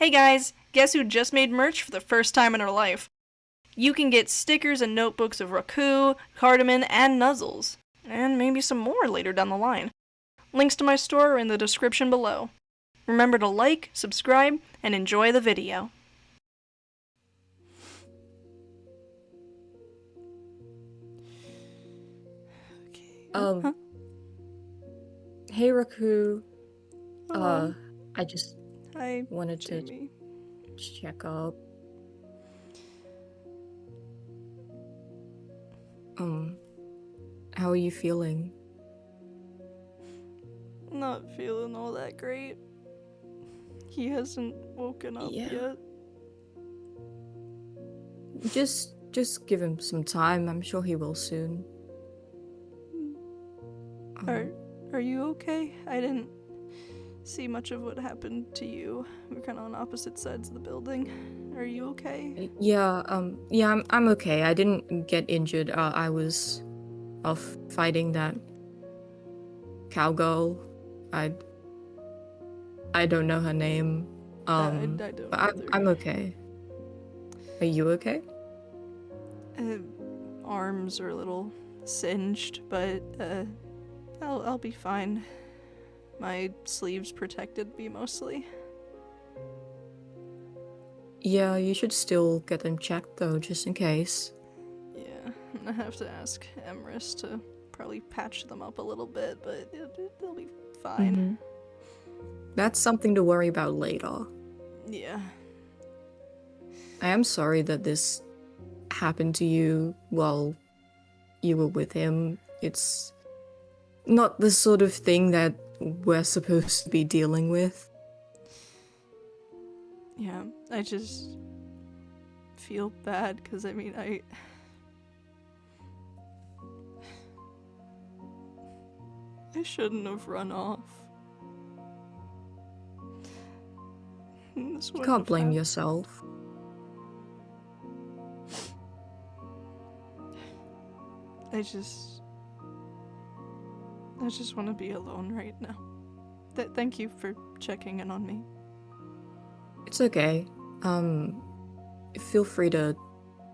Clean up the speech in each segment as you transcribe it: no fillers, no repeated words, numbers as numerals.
Hey guys, guess who just made merch for the first time in her life? You can get stickers and notebooks of Raku, Cardamon, and Nuzzles. And maybe some more later down the line. Links to my store are in the description below. Remember to like, subscribe, and enjoy the video. Okay. Hey Raku. Hello. I just Hi, wanted Jamie. to check up. How are you feeling? Not feeling all that great. He hasn't woken up yet. Just give him some time. I'm sure he will soon. Are you okay? I didn't see much of what happened to you. We're kind of on opposite sides of the building. Are you okay? Yeah, I'm okay. I didn't get injured. I was off fighting that cowgirl. I don't know her name. I don't but either. I'm okay. Are you okay? Arms are a little singed, but I'll be fine. My sleeves protected me mostly. Yeah, you should still get them checked though, just in case. Yeah, I'm gonna have to ask Emrys to probably patch them up a little bit, but they'll be fine. Mm-hmm. That's something to worry about later. Yeah. I am sorry that this happened to you while you were with him. It's not the sort of thing that we're supposed to be dealing with. Yeah, I just feel bad because I shouldn't have run off. You can't blame yourself. I just want to be alone right now. Thank you for checking in on me. It's okay. Feel free to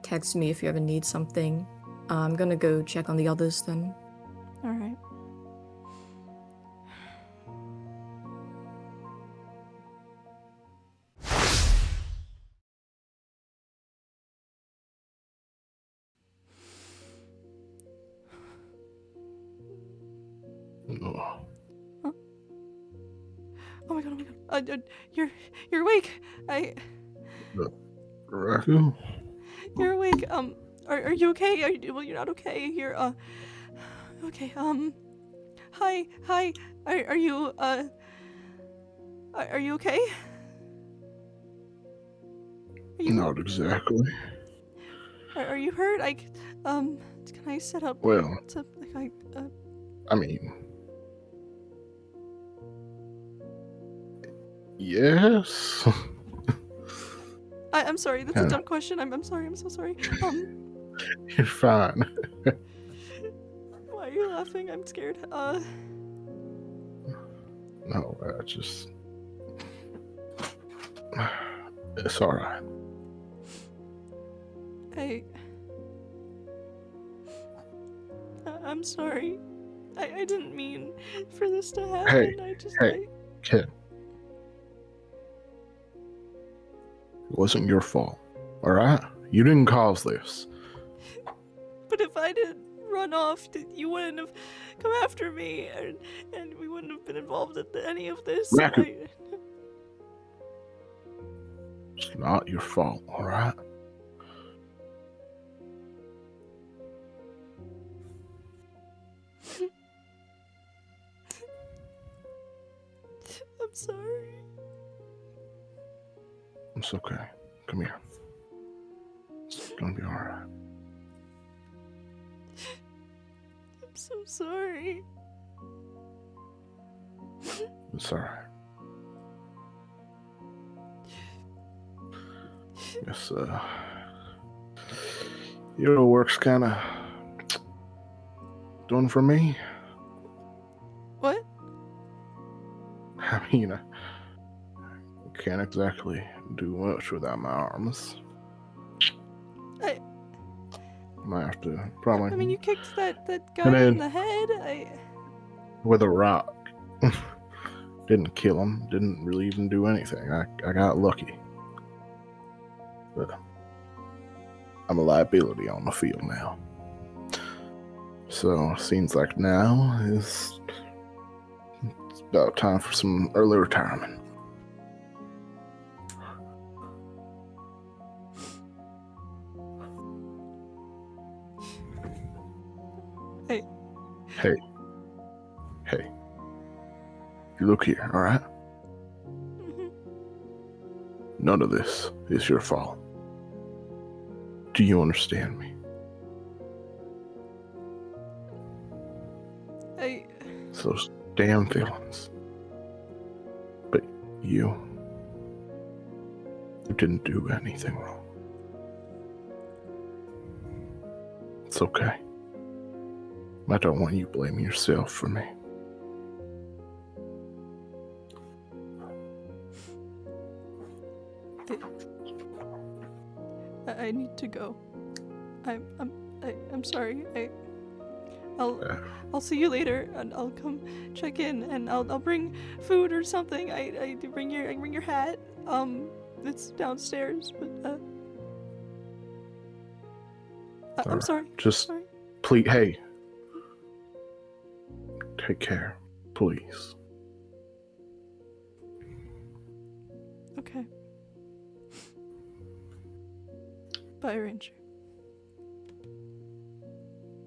text me if you ever need something. I'm gonna go check on the others then. Alright. No. Huh? Oh my god. You're awake. Raku? You're awake. Are you okay? Well, you're not okay. You're, okay, hi. Are you, are you okay? Not exactly. Are you hurt? Can I set up? Well, To, I mean, yes. I'm sorry. That's a dumb question. I'm sorry. I'm so sorry. You're fine. Why are you laughing? I'm scared. No, it's alright. I'm sorry. I didn't mean for this to happen. Hey, kid. It wasn't your fault, alright? You didn't cause this. But if I didn't run off, you wouldn't have come after me, and we wouldn't have been involved in any of this. Raku. It's not your fault, alright? I'm sorry. It's okay. Come here. It's gonna be alright. I'm so sorry. It's alright. Guess, your work's kinda done for me. What? I mean, can't exactly do much without my arms. Might have to probably. I mean, you kicked that And guy then- in the head. with a rock. Didn't kill him. Didn't really even do anything. I got lucky. But I'm a liability on the field now. So seems like now is it's about time for some early retirement. Hey. You look here, alright? Mhm. None of this is your fault. Do you understand me? It's those damn villains. But you didn't do anything wrong. It's okay. I don't want you blaming yourself for me. I need to go. I'm sorry. I'll see you later, and I'll come check in, and I'll bring food or something. I bring your hat. It's downstairs, but I'm sorry. Just Sorry. please, hey. Take care, please. Okay. Bye, Ranger.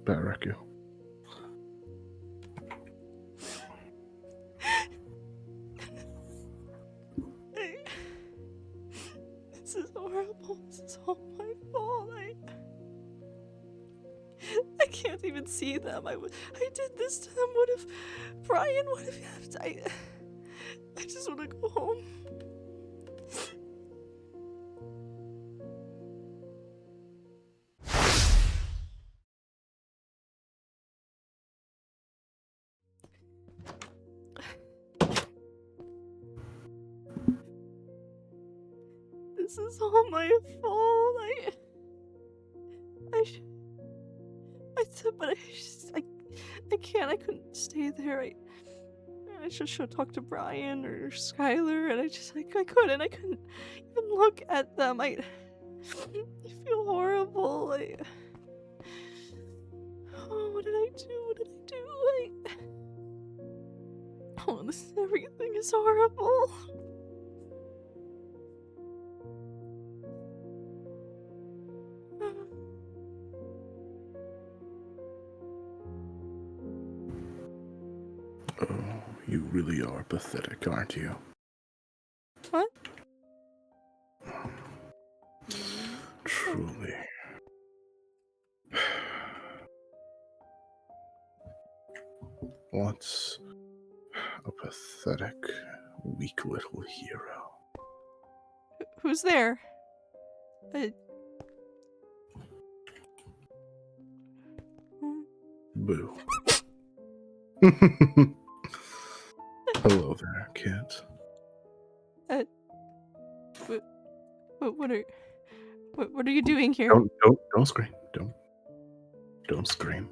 Bye, Raku. This is horrible. This is all my fault. I can't even see them. I did this to them. What if Brian? What if I just want to go home. This is all my fault. I can't. I couldn't stay there. I just should talk to Brian or Skylar, and I couldn't even look at them. I feel horrible. Oh, what did I do? Oh, everything is horrible. Oh, you really are pathetic, aren't you? What? Truly. What's a pathetic, weak little hero? Who's there? Boo. Hello there, kids. What are you doing here? Don't scream. Don't scream.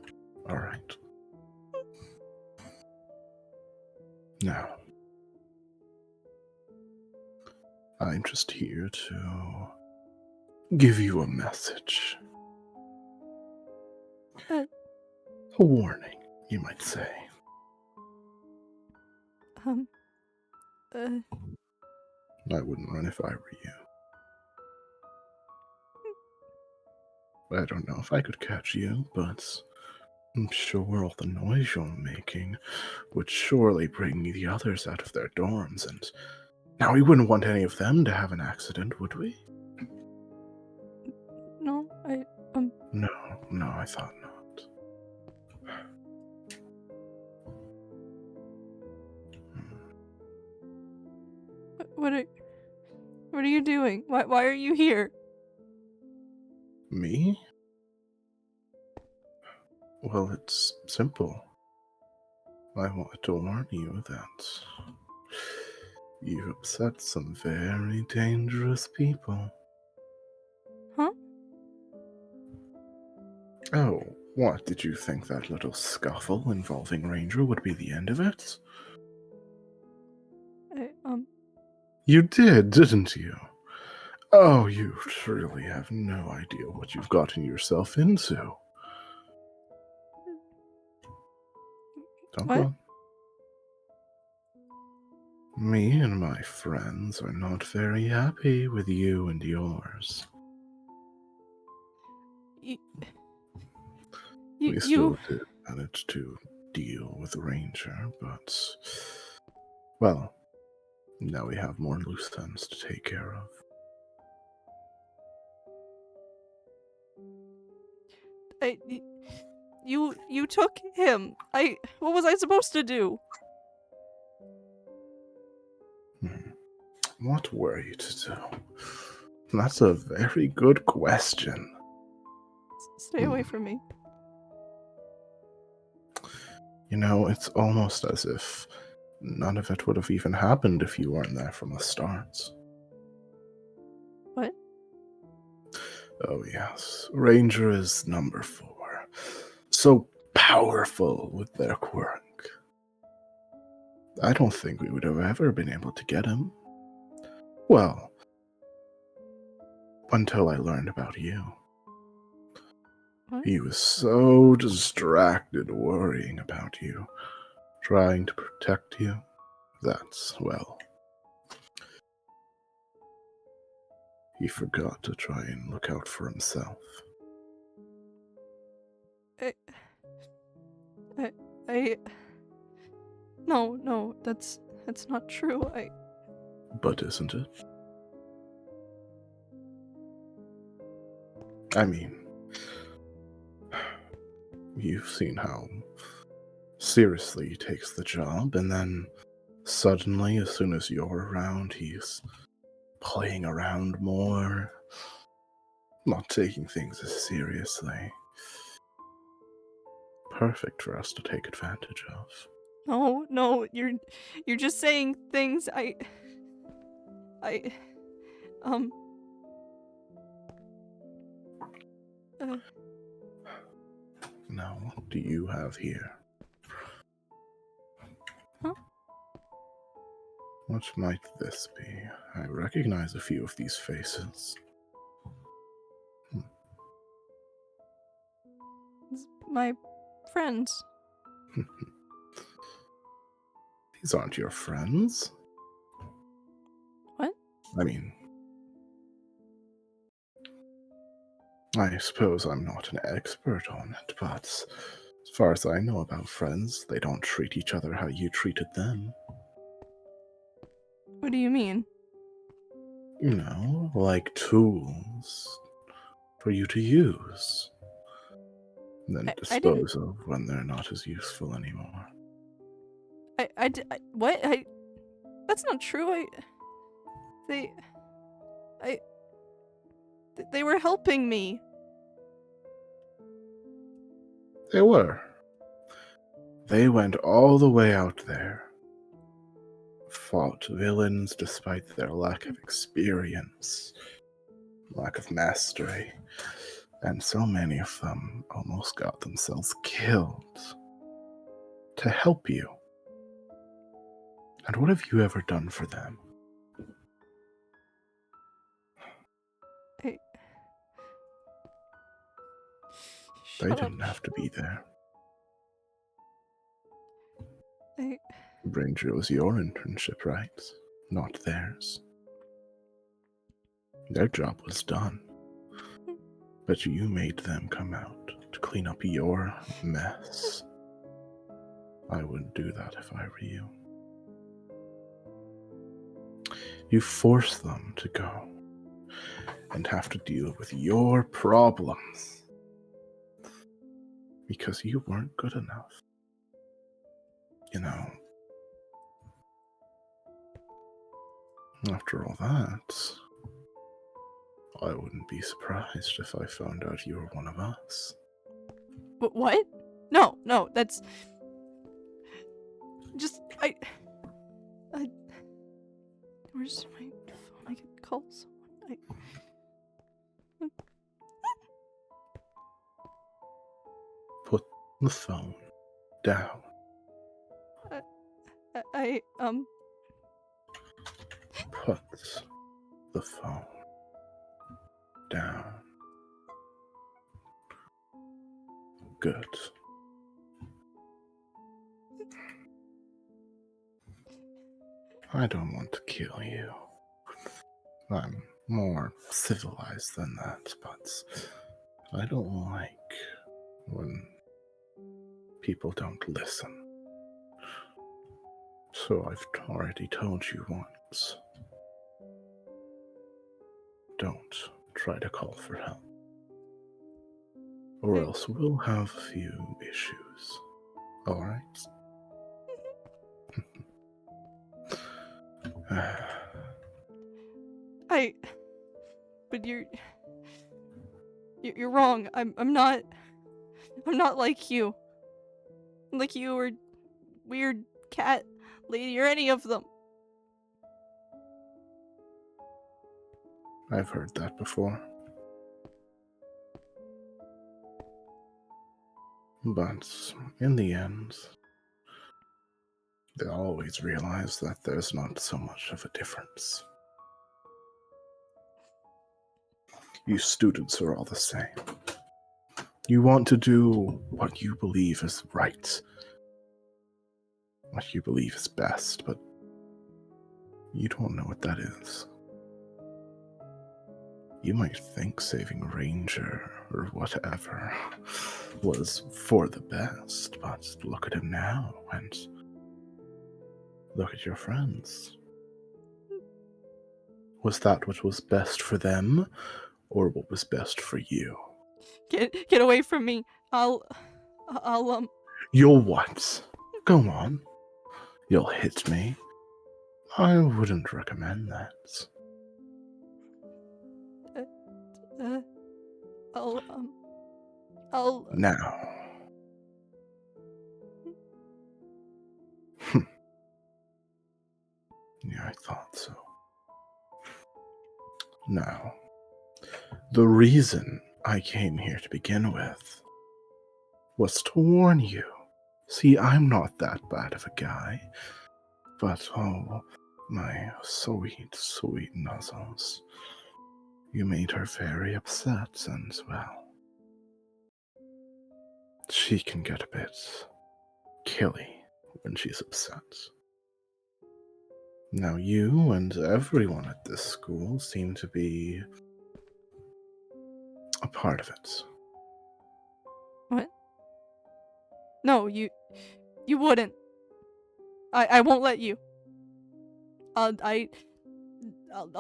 All right. Now, I'm just here to give you a message. Uh. A warning, you might say. I wouldn't run if I were you. I don't know if I could catch you, but I'm sure all the noise you're making would surely bring the others out of their dorms, and now we wouldn't want any of them to have an accident, would we? No, No, I thought not. What are you doing? Why are you here? Me? Well, it's simple. I wanted to warn you that You've upset some very dangerous people. Huh? Oh, what, did you think that little scuffle involving Ranger would be the end of it? You didn't you? Oh, you truly have no idea what you've gotten yourself into. Don't go What? on. Me and my friends are not very happy with you and yours. We still did manage to deal with Ranger, but, well, now we have more loose ends to take care of. You took him. What was I supposed to do? What were you to do? That's a very good question. Stay away from me. You know, it's almost as if none of it would have even happened if you weren't there from the start. What? Oh yes, Ranger is number 4. So powerful with their quirk. I don't think we would have ever been able to get him. Well, until I learned about you. What? He was so distracted worrying about you, trying to protect you. That's, well, he forgot to try and look out for himself. No, that's not true. But isn't it? I mean, you've seen how seriously he takes the job, and then suddenly, as soon as you're around, he's playing around more, not taking things as seriously. Perfect for us to take advantage of. No, you're just saying things Now, what do you have here? Huh? What might this be? I recognize a few of these faces. It's my friends. These aren't your friends. What? I mean, I suppose I'm not an expert on it, but as far as I know about friends, they don't treat each other how you treated them. What do you mean? You know, like tools for you to use, and then I didn't. dispose of when they're not as useful anymore. What? That's not true. They were helping me. They were. They went all the way out there, fought villains despite their lack of experience, lack of mastery, and so many of them almost got themselves killed to help you. And what have you ever done for them? They didn't have to be there. Ranger was your internship, right? Not theirs. Their job was done. But you made them come out to clean up your mess. I wouldn't do that if I were you. You forced them to go and have to deal with your problems because you weren't good enough. You know, after all that, I wouldn't be surprised if I found out you were one of us. What? No, that's just Where's my phone? I could call someone. Put the phone down. Put the phone down. Good. I don't want to kill you. I'm more civilized than that, but I don't like when people don't listen. So I've already told you once. Don't try to call for help. Or else we'll have a few issues. Alright? But you're wrong. I'm not like you. Like you or weird cat lady or any of them. I've heard that before. But in the end, they always realize that there's not so much of a difference. You students are all the same. You want to do what you believe is right, what you believe is best, but you don't know what that is. You might think saving a ranger or whatever was for the best, but look at him now, and look at your friends. Was that what was best for them, or what was best for you? Get away from me. I'll You'll what? Go on. You'll hit me? I wouldn't recommend that. I'll Now. Yeah, I thought so. Now, the reason I came here to begin with was to warn you. See, I'm not that bad of a guy, but oh, my sweet, sweet nuzzles. You made her very upset, and well, she can get a bit killy when she's upset. Now you and everyone at this school seem to be a part of it. What? No, you wouldn't. I won't let you. I'll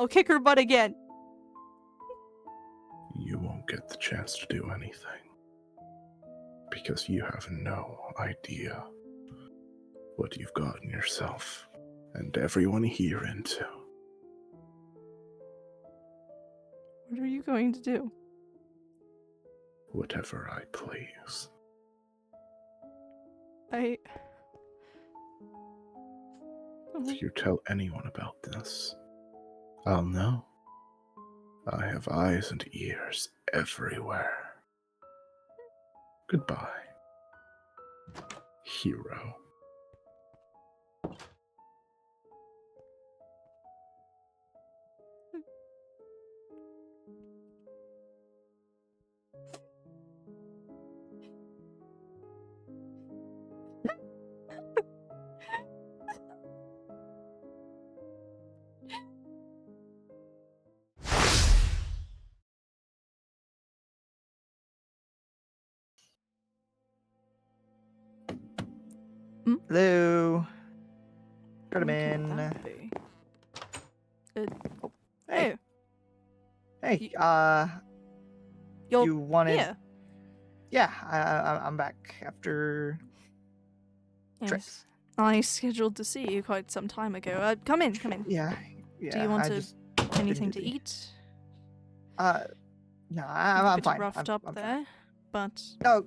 kick her butt again. You won't get the chance to do anything. Because you have no idea what you've gotten yourself and everyone here into. What are you going to do? Whatever I please. If you tell anyone about this, I'll know. I have eyes and ears everywhere. Goodbye, hero. Hello. Got him What could in. that be? Hey. Hey. You'll, You wanted? yeah. Yeah. I'm back after Yes. trips. I scheduled to see you quite some time ago. Come in. Yeah. Do you want I to just anything to busy. eat? No, A I'm bit fine. roughed up I'm there, fine. but No,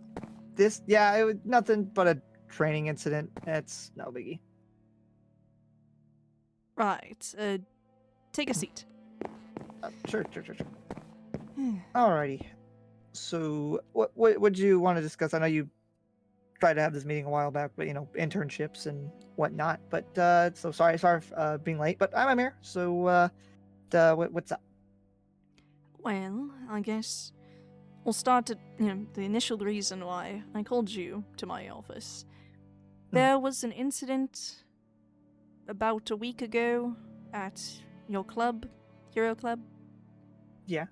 it was nothing but a training incident. It's no biggie. right. take a seat. Sure. Alrighty. So, what do you want to discuss? I know you tried to have this meeting a while back, but internships and whatnot. But so sorry for being late. But I'm here. So, what's up? Well, I guess we'll start at, the initial reason why I called you to my office. There was an incident about a week ago at your club, Hero Club. Yeah.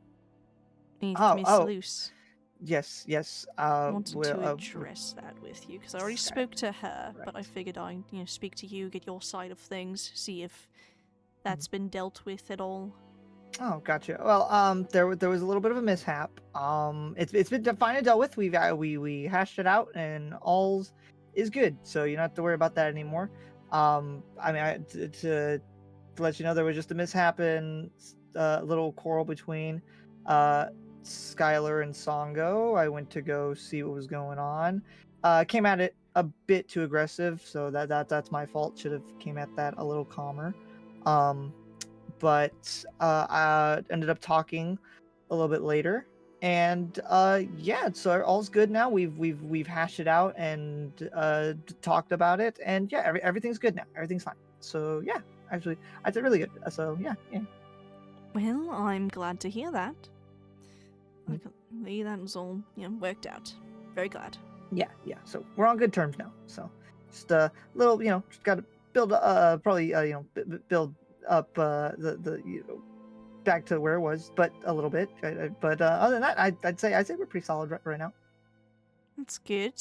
Meet Oh, Miss oh. Luce. Yes. I wanted to address that with you, because I already right, spoke to her, but I right. figured I'd, speak to you, get your side of things, see if that's been dealt with at all. Oh, gotcha. Well, there was a little bit of a mishap. It's been finally dealt with. We hashed it out, and all's is good. So you don't have to worry about that anymore. I mean, to let you know, there was just a mishap and a little quarrel between Skylar and Songo. I went to go see what was going on. Came at it a bit too aggressive, so that's my fault. Should have came at that a little calmer. But I ended up talking a little bit later, and yeah, so all's good now. We've hashed it out and talked about it, and yeah, everything's good now. Everything's fine. So yeah, actually, I did really good. So yeah. Well, I'm glad to hear that. That was all, worked out. Very glad. Yeah. So we're on good terms now. So just a little, just got to build, probably, build up the back to where it was, but a little bit. But other than that, I'd say we're pretty solid right now. That's good.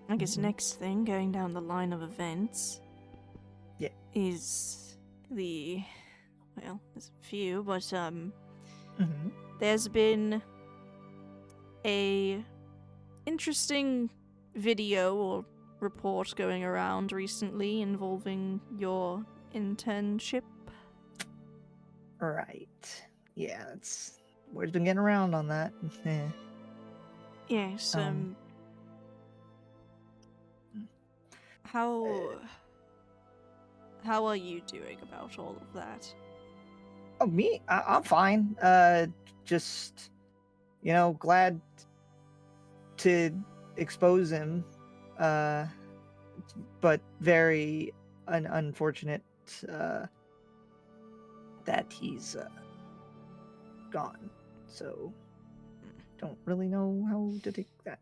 I guess next thing, going down the line of events, is there's a few, but there's been a interesting video or report going around recently involving your internship. Right. Yeah, that's word's been getting around on that. Yes. How are you doing about all of that? Oh, me? I'm fine. Just glad to expose him. But very unfortunate that he's gone. So don't really know how to take that.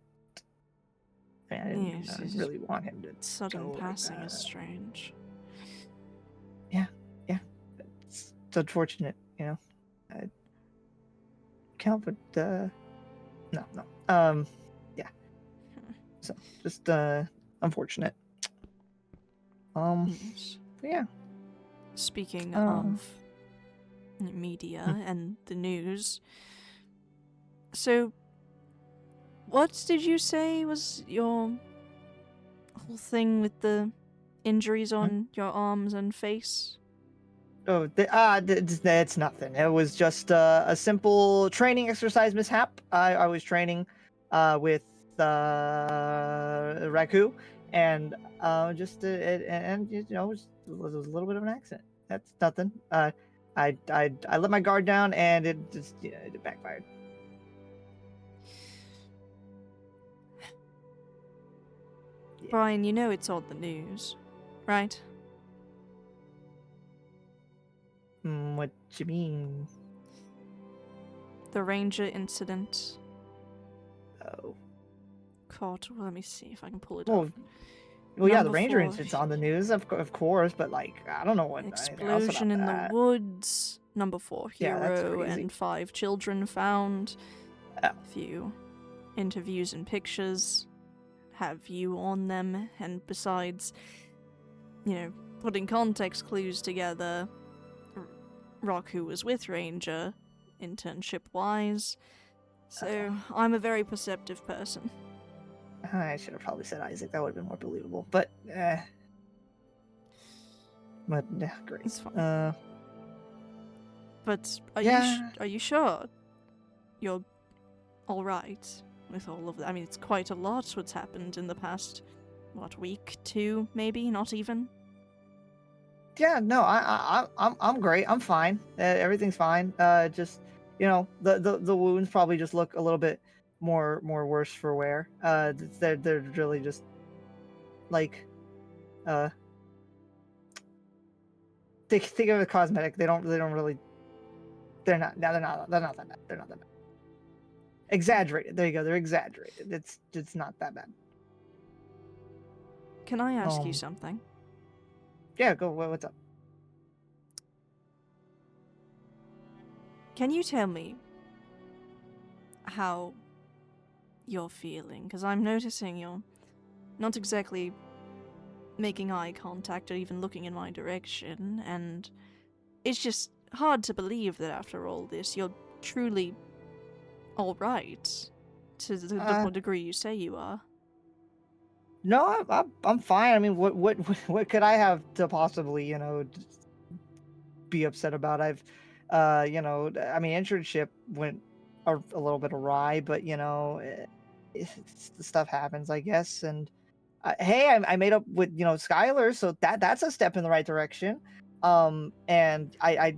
I didn't really want him to sudden go passing like is strange. Yeah. It's unfortunate, I can't, but no. Yeah. So just unfortunate. Yes. Yeah. Speaking of media and the news, so what did you say was your whole thing with the injuries on your arms and face? Oh, it's nothing. It was just a simple training exercise mishap. I was training with Raku, and it was a little bit of an accident. That's nothing. I let my guard down, and it just it backfired. Brian, it's on the news, right? What you mean? The ranger incident. Oh. Caught. Well, let me see if I can pull it Well, up. yeah, the Ranger 4. incident's on the news, of course, but I don't know what Explosion in the woods. Number 4 Yeah, that's hero crazy. and 5 children found. Oh. A few interviews and pictures have you on them, and besides, putting context clues together, Raku was with Ranger, internship-wise, so I'm a very perceptive person. I should have probably said Isaac. That would have been more believable. But yeah, great. It's fine. But are you sure you're all right with all of that? I mean, it's quite a lot what's happened in the past, week, 2, maybe, not even? Yeah, no, I'm great. I'm fine. Everything's fine. Just the wounds probably just look a little bit more worse for wear. They're really just like uh think of it cosmetic. They don't really. They're not. No, they're not. They're not that bad. They're not that bad. Exaggerated. There you go. They're exaggerated. It's not that bad. Can I ask you something? Yeah. Go. What's up? Can you tell me how you're feeling? Because I'm noticing you're not exactly making eye contact or even looking in my direction, and it's just hard to believe that after all this, you're truly alright to the degree you say you are. No, I'm fine. I mean, what could I have to possibly be upset about? I mean, internship went a little bit awry, but stuff happens, I guess. And hey, I made up with Skylar, so that's a step in the right direction. And I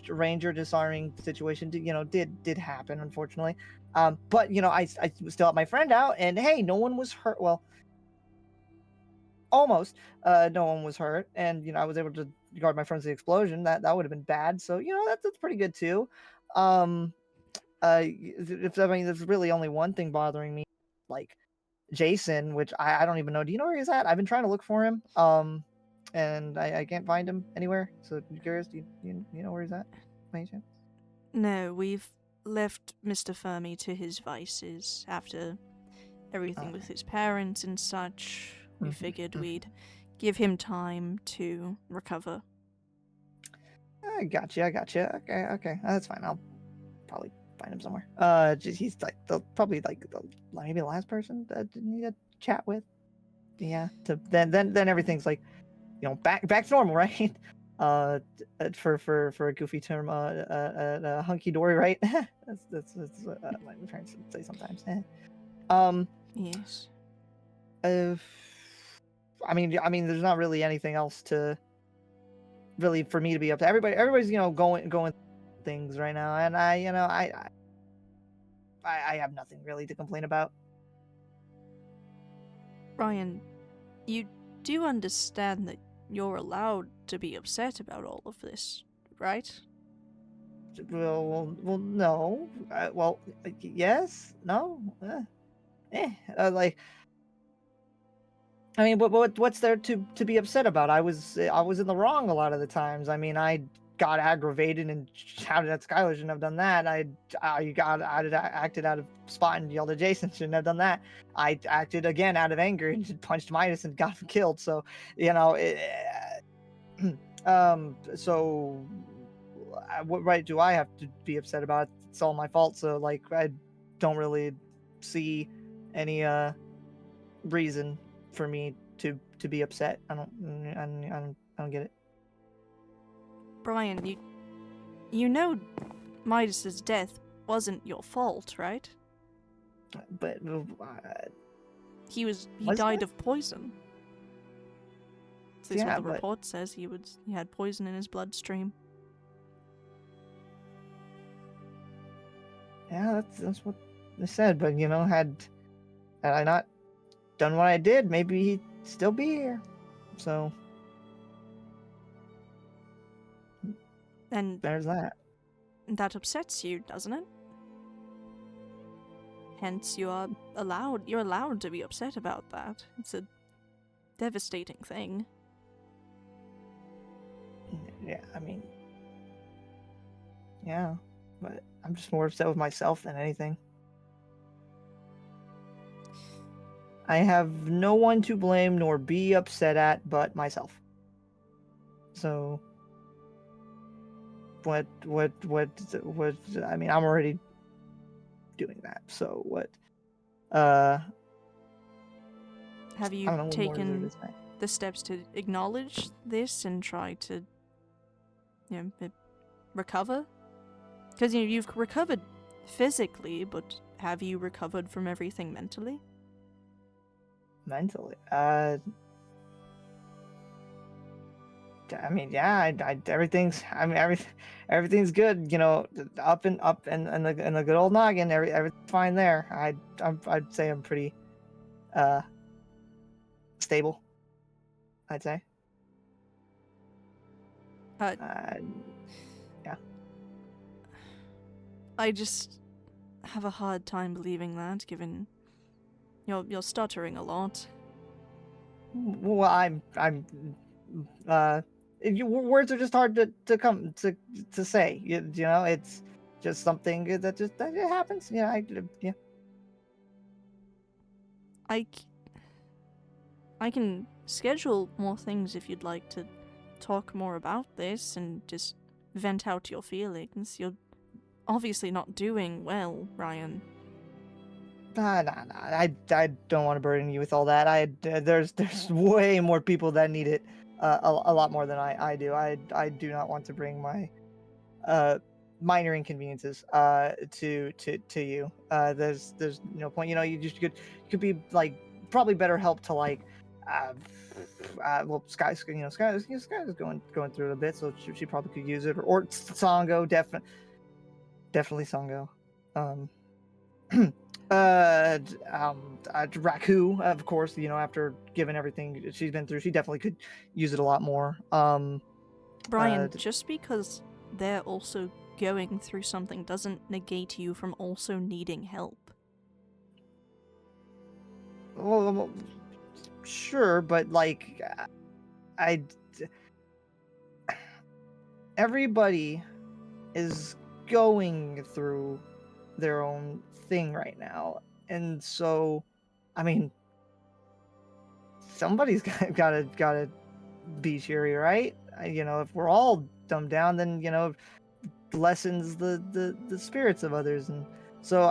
Ranger disarming situation did happen, unfortunately. But I still helped my friend out, and hey, no one was hurt. Well, almost no one was hurt, and I was able to guard my friends the explosion. That would have been bad, so that's pretty good too. um if I mean, there's really only one thing bothering me, like Jason, which I don't even know. Do you know where he's at? I've been trying to look for him, and I can't find him anywhere. So I'm curious, do you know where he's at by any chance? No, we've left Mr. Fermi to his vices after everything with his parents and such. We figured we'd give him time to recover. I gotcha. Okay, that's fine. I'll probably find him somewhere. He's like maybe the last person that I need to chat with. Yeah. Then everything's like back to normal, right? For a goofy term, hunky dory, right? that's what my parents would say sometimes. Yes. I mean, there's not really anything else to really for me to be up to. Everybody's going things right now, and I have nothing really to complain about. Ryan, you do understand that you're allowed to be upset about all of this, right? Well, no. Yes, no. Like, I mean, what's there to be upset about? I was in the wrong a lot of the times. I mean, I got aggravated and shouted at Skylar. Shouldn't have done that. I acted out of spot and yelled at Jason. Shouldn't have done that. I acted again out of anger and punched Midas and got him killed. So so what right do I have to be upset about? It's all my fault. So like, I don't really see any reason for me to be upset. I don't get it. Brian, you know Midas's death wasn't your fault, right? But He Was died it? of poison. At least Yeah, what the but- report says. He had poison in his bloodstream. Yeah, that's what they said. But had I not done what I did, maybe he'd still be here. So And there's that. that upsets you, doesn't it? Hence, you're allowed to be upset about that. It's a devastating thing. Yeah, I mean, yeah, but I'm just more upset with myself than anything. I have no one to blame nor be upset at but myself. So what I mean, I'm already doing that. So what Have I you don't know what more is there taken to say. the steps to acknowledge this and try to, recover? Because you've recovered physically, but have you recovered from everything mentally? Mentally. I mean, yeah, everything's. I mean, everything's good. You know, up and the good old noggin. Everything's fine there. I'd say I'm pretty stable. I'd say. Uh, Yeah. I just have a hard time believing that, given you're stuttering a lot. Well, words are just hard to come to say. You know, it's just something that it happens. Yeah, yeah. I can schedule more things if you'd like to talk more about this and just vent out your feelings. You're obviously not doing well, Ryan. Nah. I don't want to burden you with all that. There's way more people that need it, a lot more than I do. I do not want to bring my minor inconveniences to you. There's no point. You know, you could be like probably better help to like well, Sky's going through it a bit, so she probably could use it, or Songo, definitely Songo. Raku, of course, you know, after given everything she's been through, she definitely could use it a lot more. Brian, just because they're also going through something doesn't negate you from also needing help. Well, sure, but like, everybody is going through their own thing right now, and so, I mean, somebody's gotta be cheery, right? You know, if we're all dumbed down, then you know, lessens the spirits of others, and so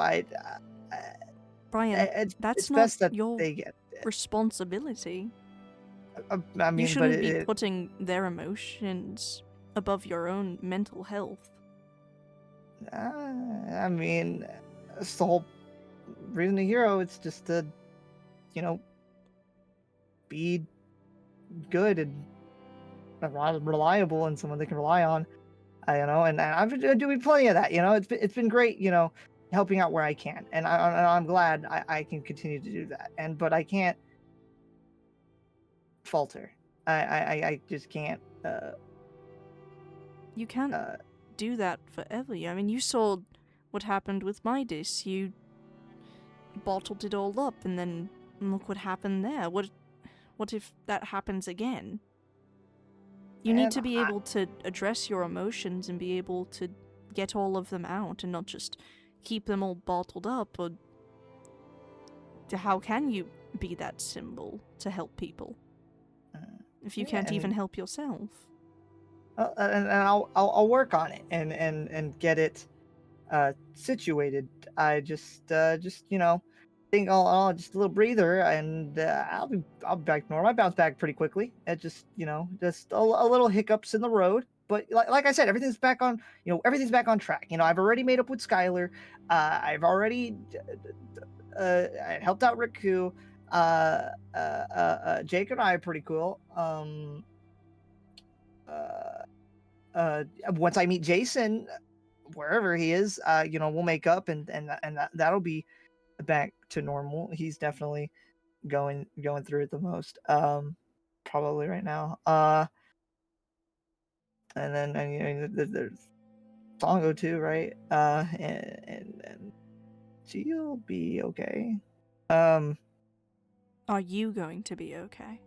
Brian, it's that's not best that your they get. responsibility. I mean, You shouldn't but be putting their emotions above your own mental health. I mean, it's the whole reason a hero. It's just to, you know, be good and reliable and someone they can rely on. You know, and I've been doing plenty of that. You know, it's been great. You know, helping out where I can, and I'm glad I can continue to do that. But I can't falter. I just can't. You can't do that forever. I mean, you saw what happened with Midas. You bottled it all up, and then look what happened there. What if that happens again? You need to be able to address your emotions and be able to get all of them out and not just keep them all bottled up. Or how can you be that symbol to help people if you can't even help yourself? And I'll work on it and get it situated. I just you know, think I'll just a little breather, and I'll be back normal. I bounce back pretty quickly. It just, you know, just a little hiccups in the road, but like I said, everything's back on, you know, everything's back on track. You know, I've already made up with Skylar. I've already I helped out Raku. Jake and I are pretty cool. Once I meet Jason, wherever he is, you know, we'll make up, and that'll be back to normal. He's definitely going through it the most, probably right now. And then you know, there's Songo too, right? And she'll be okay. Are you going to be okay?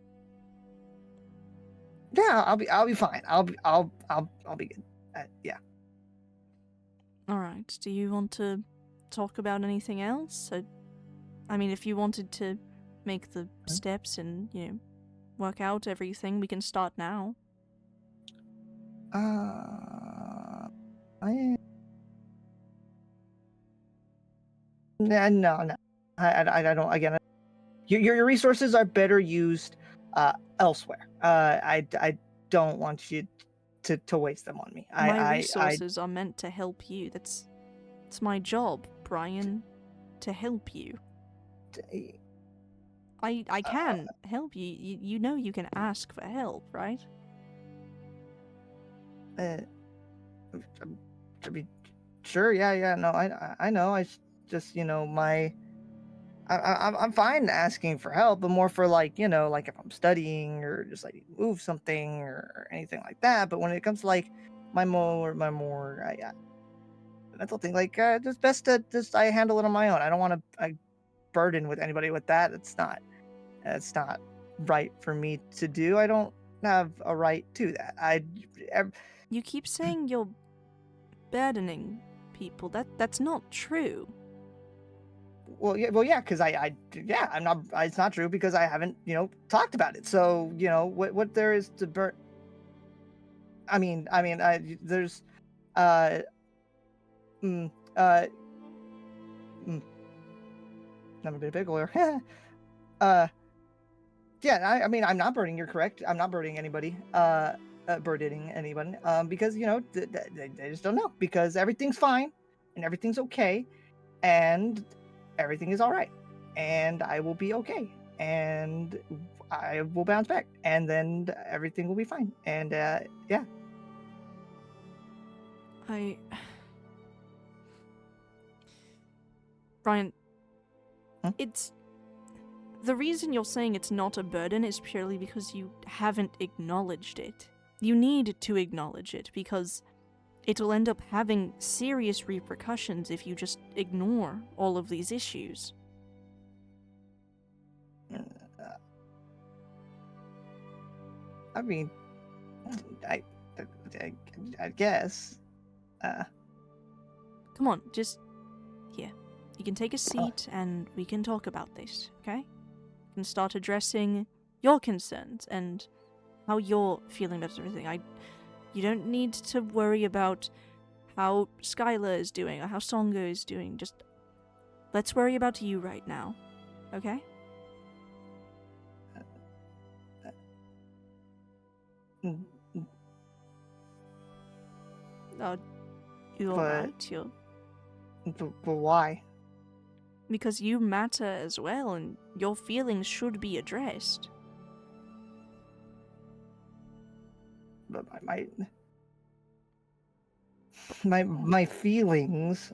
Yeah, I'll be fine. I'll be good. Yeah. All right. Do you want to talk about anything else? I mean, if you wanted to make the steps and, you know, work out everything, we can start now. No. I don't. Again, your resources are better used elsewhere. I don't want you to waste them on me. My resources are meant to help you. It's my job, Brian, to help you. I can help you. You know you can ask for help, right? Uh, I mean, sure, yeah. No, I know. Just my. I'm fine asking for help, but more for like like if I'm studying or just like move something or anything like that. But when it comes to like my more mental thing, like it's best to just I handle it on my own. I don't want to I burden with anybody with that. It's not right for me to do. I don't have a right to that. You keep saying you're burdening people. That's not true. Well, yeah, because I'm not. It's not true because I haven't, talked about it. So, what there is to burn. There's, uh, mm, uh, mm, I'm a bit big here. Yeah, I'm not burdening. You're correct. I'm not burdening anybody. Burdening anyone. Because they just don't know because everything's fine and everything's okay and everything is all right and I will be okay and I will bounce back and then everything will be fine and yeah. Brian, Hmm? it's the reason you're saying it's not a burden is purely because you haven't acknowledged it. You need to acknowledge it because it will end up having serious repercussions if you just ignore all of these issues. I mean, I, I, I guess. Come on, just here. You can take a seat and we can talk about this, okay? You can start addressing your concerns and how you're feeling about everything. You don't need to worry about how Skylar is doing or how Songa is doing. Just let's worry about you right now, okay? You're But- right. But why? Because you matter as well, and your feelings should be addressed. But my feelings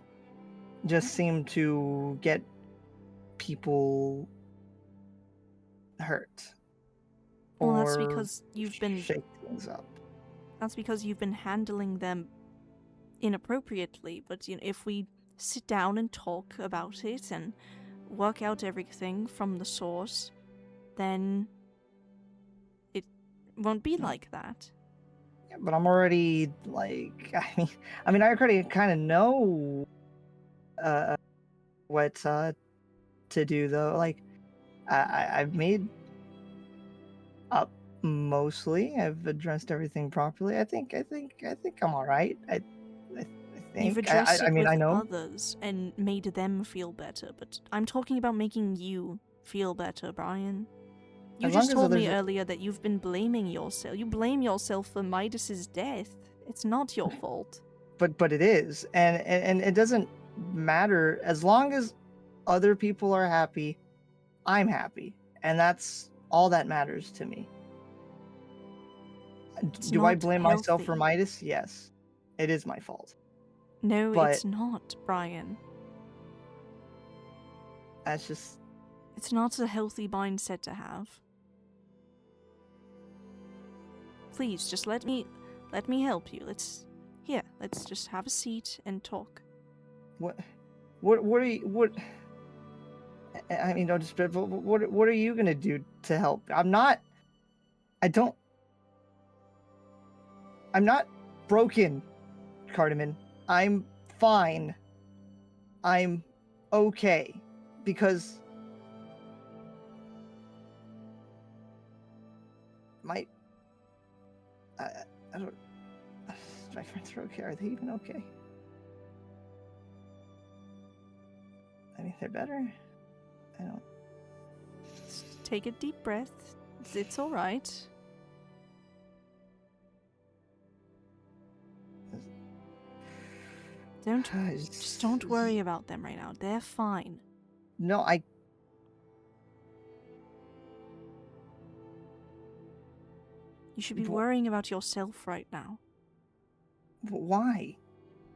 just seem to get people hurt. Well, that's or because you've been shake things up. That's because you've been handling them inappropriately. But if we sit down and talk about it and work out everything from the source, then it won't be like that. Yeah, but I'm already like I already kind of know what to do though. Like I've made up mostly. I've addressed everything properly. I think I'm all right. I think. You've addressed it with I know. others and made them feel better, but I'm talking about making you feel better, Brian. You As long just as told me others- earlier that you've been blaming yourself. You blame yourself for Midas's death. It's not your fault. But it is, and it doesn't matter as long as other people are happy. I'm happy, and that's all that matters to me. It's Do I not blame myself for healthy. Midas? Yes, it is my fault. No, But- it's not, Brian. That's just It's not a healthy mindset to have. Please, just let me help you. Let's just have a seat and talk. what are you what? I mean, no disrespect. What are you gonna do to help? I'm not broken, Cardamon. I'm fine. I'm okay because my I don't. My friends are okay. Are they even okay? I mean, they're better. I don't. Just take a deep breath. It's all right. Just don't worry about them right now. They're fine. No, You should be Wha- worrying about yourself right now. Why?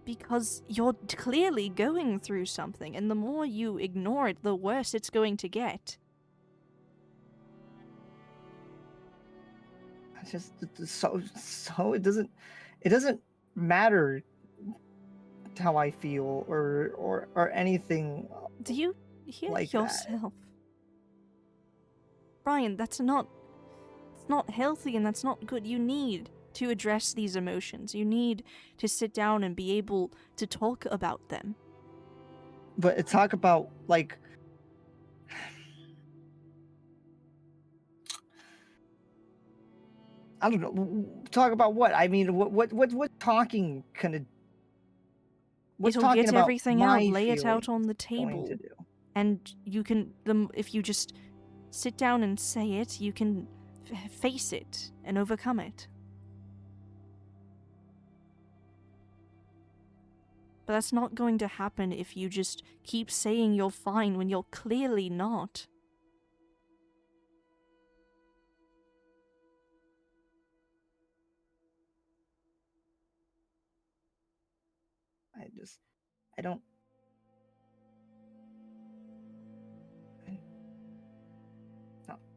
Because you're clearly going through something, and the more you ignore it, the worse it's going to get. It's just so it doesn't matter how I feel or anything Do you hear like yourself? Brian, it's not healthy and that's not good. You need to address these emotions. You need to sit down and be able to talk about them. But talk about like I don't know. Talk about what? I mean, what talking kind of? What's It'll talking get about everything out, my lay it out on the feelings going table, to do? and you can. If you just sit down and say it, you can face it and overcome it. But that's not going to happen if you just keep saying you're fine when you're clearly not. I don't.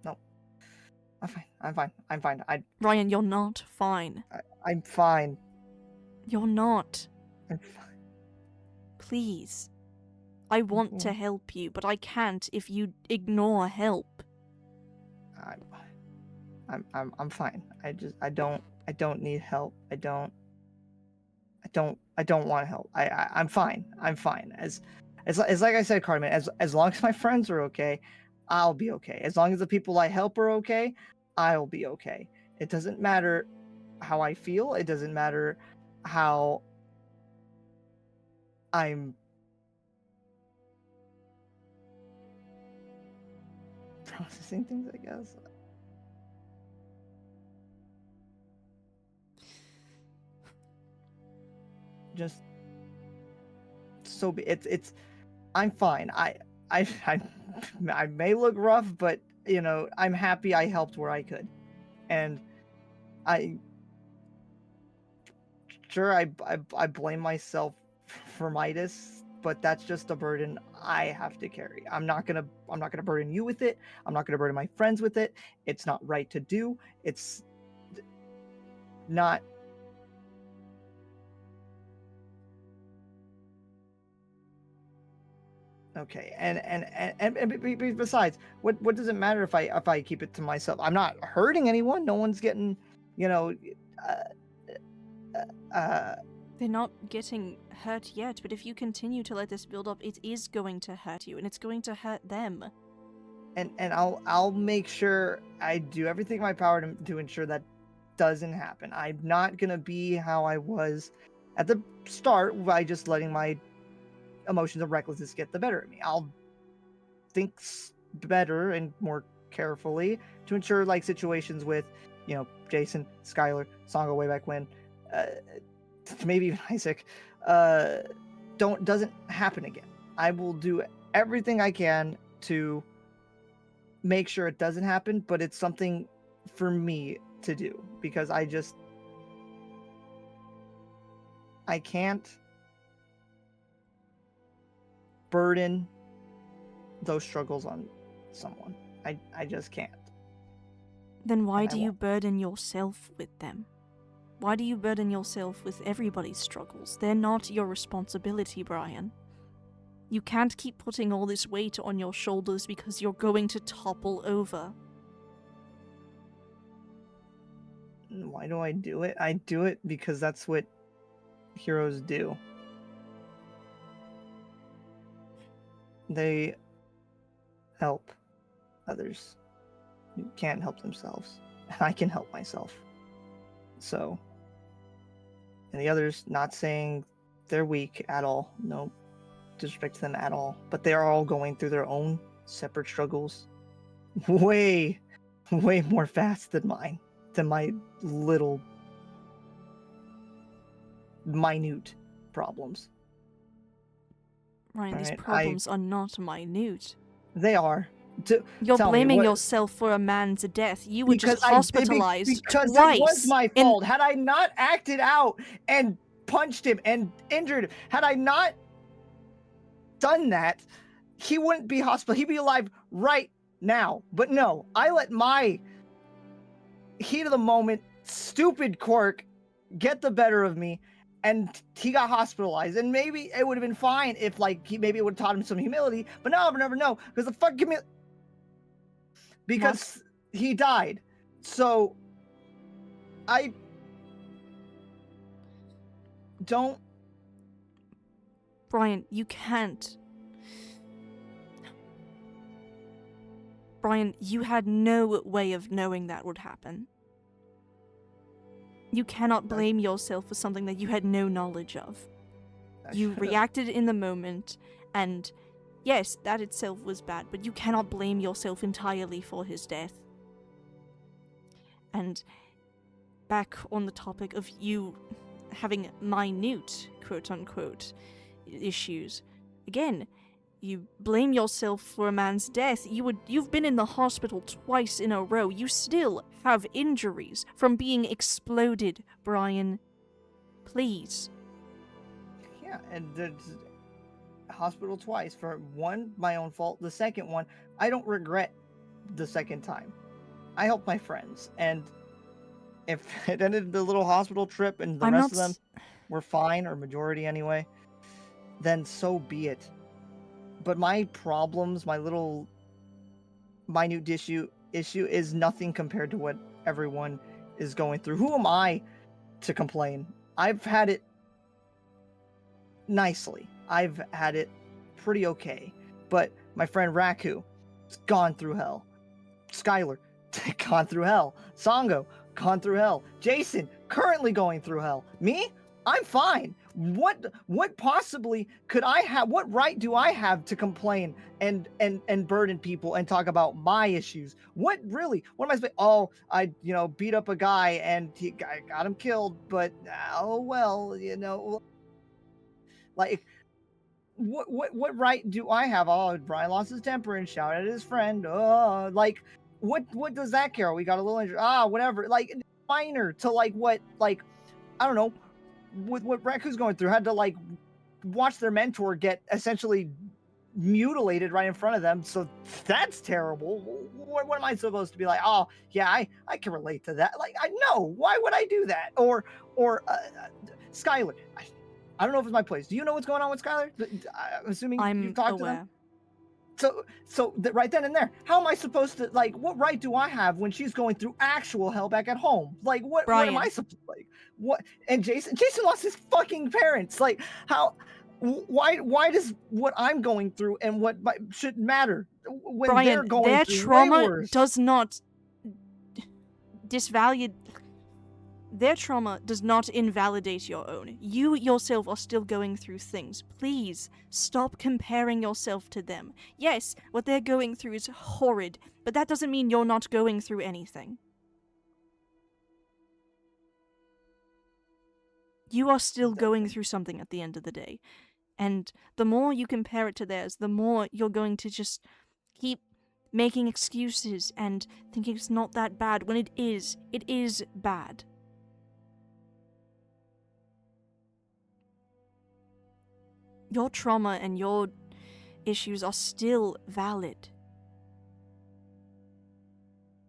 No. I'm fine. Ryan, you're not fine. I'm fine. You're not. I'm fine. Please. I want to help you, but I can't if you ignore help. I'm fine. I don't need help. I don't want help. I'm fine. I'm fine. As like I said, Carmen, as long as my friends are okay, I'll be okay. As long as the people I help are okay, I'll be okay. It doesn't matter how I feel. It doesn't matter how I'm processing things, I guess. Just so be it's I'm fine. I may look rough, but you know, I'm happy I helped where I could. And I blame myself for Midas, but that's just a burden I have to carry. I'm not gonna burden you with it. I'm not gonna burden my friends with it. It's not right to do. It's not. Okay, and besides, what does it matter if I keep it to myself? I'm not hurting anyone. No one's getting, you know, They're not getting hurt yet, but if you continue to let this build up, it is going to hurt you, and it's going to hurt them. And I'll make sure I do everything in my power to ensure that doesn't happen. I'm not gonna be how I was at the start by just letting my emotions of recklessness get the better of me. I'll think better and more carefully to ensure like situations with, you know, Jason, Skylar, Songo way back when, maybe even Isaac, doesn't happen again. I will do everything I can to make sure it doesn't happen, but it's something for me to do because I can't burden those struggles on someone. I just can't. Then why do you burden yourself with them? Why do you burden yourself with everybody's struggles? They're not your responsibility, Brian. You can't keep putting all this weight on your shoulders because you're going to topple over. Why do I do it? I do it because that's what heroes do. They help others who can't help themselves. And I can help myself. So, and the others, not saying they're weak at all. No disrespect to them at all. But they are all going through their own separate struggles. Way more fast than mine. Than my little minute problems. Ryan, these problems are not minute. They are. You're blaming yourself for a man's death. You were just hospitalized because twice. it was my fault. Had I not acted out and punched him and injured him. Had I not done that, he wouldn't be hospital. He'd be alive right now. But no, I let my heat of the moment, stupid quirk get the better of me, and he got hospitalized. And maybe it would have been fine if, like, maybe it would have taught him some humility. But no, I'll never know, because the fuck because he died. So I don't. Brian, you can't. Brian, you had no way of knowing that would happen. You cannot blame yourself for something that you had no knowledge of. You reacted in the moment, and yes, that itself was bad, but you cannot blame yourself entirely for his death. And back on the topic of you having minute, quote-unquote, issues, again, you blame yourself for a man's death. You've been in the hospital twice in a row. You still have injuries from being exploded, Brian. Please. Yeah, and the hospital twice. For one, my own fault. The second one, I don't regret the second time. I helped my friends, and if it ended the little hospital trip and the rest of them were fine, or majority anyway, then so be it. But my problems, my little minute issue is nothing compared to what everyone is going through. Who am I to complain? I've had it nicely. I've had it pretty okay. But my friend Raku has gone through hell. Skylar, gone through hell. Sango, gone through hell. Jason, currently going through hell. Me? I'm fine. What possibly could I have? What right do I have to complain and burden people and talk about my issues? What am I supposed? Oh, I beat up a guy and I got him killed, but oh well, like what right do I have? Oh, Brian lost his temper and shouted at his friend. Oh, like what does that care? We got a little injury. Whatever. Like minor to what I don't know. With what Raku's going through, had to watch their mentor get essentially mutilated right in front of them. So that's terrible. What am I supposed to be like? Oh yeah, I can relate to that. Like I know, why would I do that? Or Skylar, I don't know if it's my place. Do you know what's going on with Skylar? I'm assuming you've talked to them. So right then and there, how am I supposed to what right do I have when she's going through actual hell back at home? What am I supposed to what? And Jason lost his fucking parents. Why does what I'm going through and what should matter when Brian, they're going their through trauma way worse? does not Their trauma does not invalidate your own. You yourself are still going through things. Please, stop comparing yourself to them. Yes, what they're going through is horrid, but that doesn't mean you're not going through anything. You are still going through something at the end of the day. And the more you compare it to theirs, the more you're going to just keep making excuses and thinking it's not that bad when it is bad. Your trauma and your issues are still valid.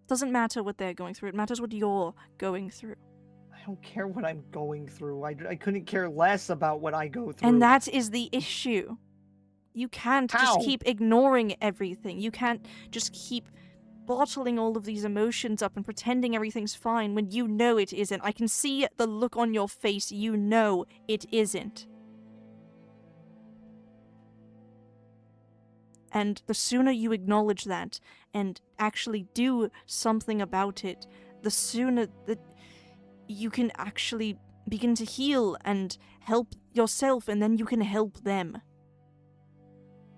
Doesn't matter what they're going through, it matters what you're going through. I don't care what I'm going through. I couldn't care less about what I go through. And that is the issue. You can't just keep ignoring everything. You can't just keep bottling all of these emotions up and pretending everything's fine when you know it isn't. I can see the look on your face. You know it isn't. And the sooner you acknowledge that and actually do something about it, the sooner that you can actually begin to heal and help yourself, and then you can help them.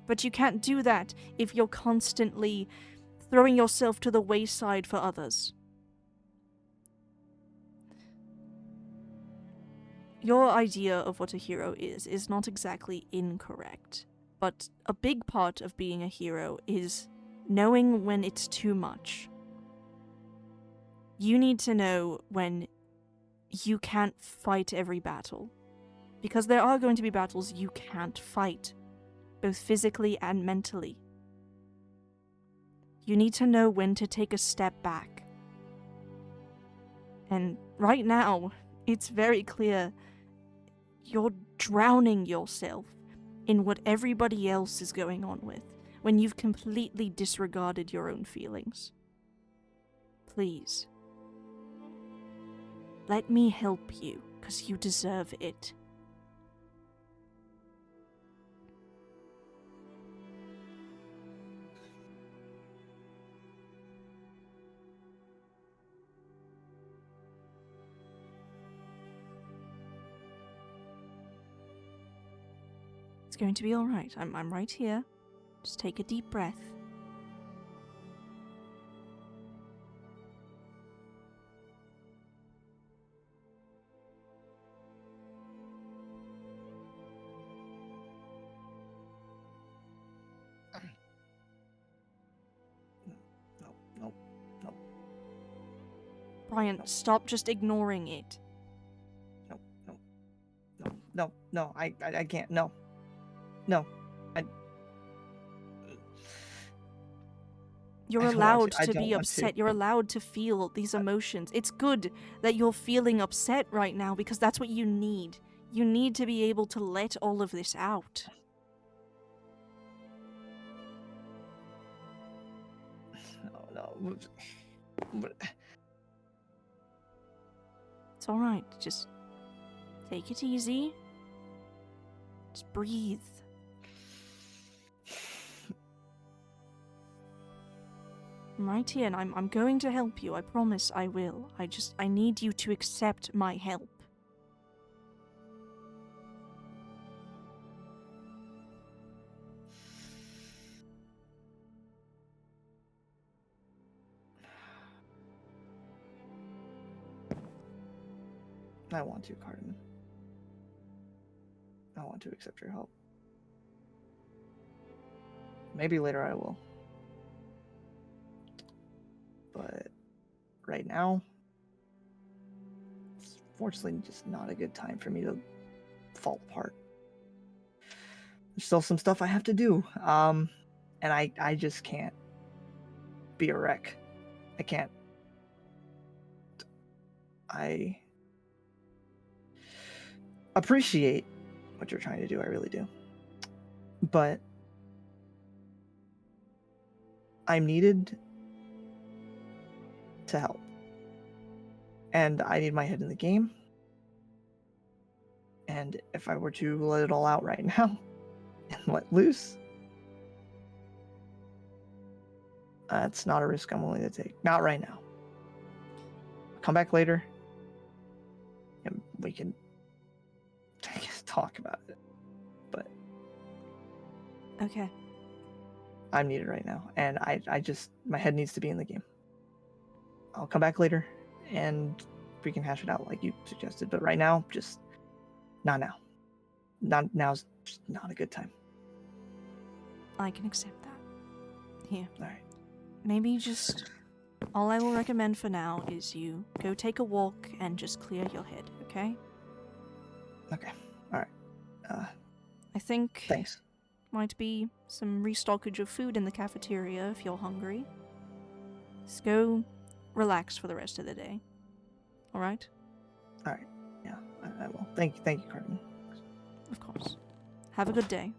But you can't do that if you're constantly throwing yourself to the wayside for others. Your idea of what a hero is not exactly incorrect. But a big part of being a hero is knowing when it's too much. You need to know when you can't fight every battle. Because there are going to be battles you can't fight, both physically and mentally. You need to know when to take a step back. And right now, it's very clear you're drowning yourself in what everybody else is going on with, when you've completely disregarded your own feelings. Please. Let me help you, 'cause you deserve it. It's going to be alright. I'm right here. Just take a deep breath. No. Brian, stop just ignoring it. No, I can't. No. You're I don't want allowed to. I to don't be want upset. to. You're allowed to feel these emotions. It's good that you're feeling upset right now because that's what you need. You need to be able to let all of this out. No. It's alright. Just take it easy. Just breathe. I'm right here and I'm going to help you. I promise I will. I need you to accept my help. I want to, Cardamom. I want to accept your help. Maybe later I will. But right now, it's fortunately just not a good time for me to fall apart. There's still some stuff I have to do. And I just can't be a wreck. I can't. I appreciate what you're trying to do, I really do. But I'm needed to help. And I need my head in the game. And if I were to let it all out right now and let loose, that's not a risk I'm willing to take. Not right now. Come back later and we can talk about it. But Okay. I'm needed right now. And I just, my head needs to be in the game. I'll come back later and we can hash it out like you suggested. But right now, just not now. Now's just not a good time. I can accept that. Here. All right. Maybe just... all I will recommend for now is you go take a walk and just clear your head, okay? Okay. All right. I think Thanks. might be some restockage of food in the cafeteria if you're hungry. Just go relax for the rest of the day. Alright? All right. Yeah, I will. Thank you, Cardamom. Of course. Have a good day.